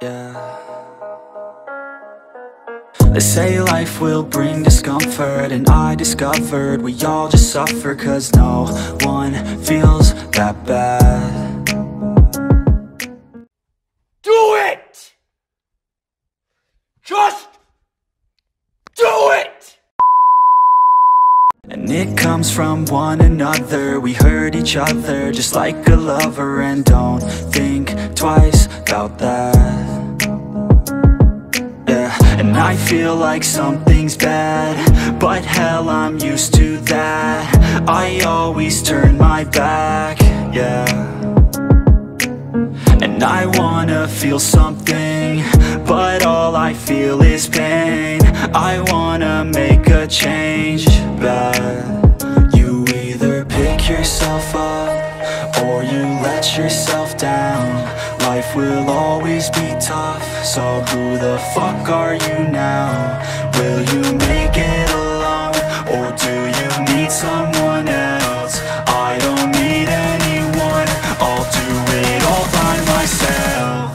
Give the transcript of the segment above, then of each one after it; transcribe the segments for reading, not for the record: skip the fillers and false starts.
yeah. They say life will bring discomfort, and I discovered we all just suffer, 'cause no one feels that bad. Do it! Just do it! And it comes from one another. We hurt each other just like a lover, and don't think twice about that. Yeah, and I feel like something's bad, but hell, I'm used to that. I always turn my back, yeah. And I wanna feel something, but all I feel is pain. I wanna make a change, bad. You either pick yourself up, or you let yourself down. Life will always be tough, so who the fuck are you now? Will you make it alone, or do you need someone else? I don't need anyone, I'll do it all by myself.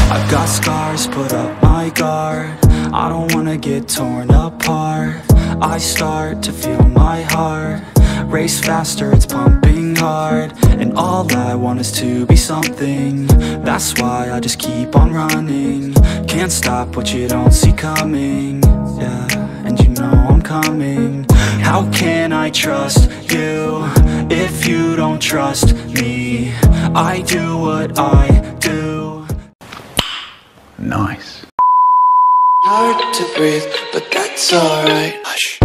I've got scars, put up my guard. I don't wanna get torn apart. I start to feel my heart race faster, it's pumping hard. And all I want is to be something. That's why I just keep on running. Can't stop what you don't see coming, yeah, and you know I'm coming. How can I trust you if you don't trust me? I do what I do. Nice. Hard to breathe, but that's alright. Hush.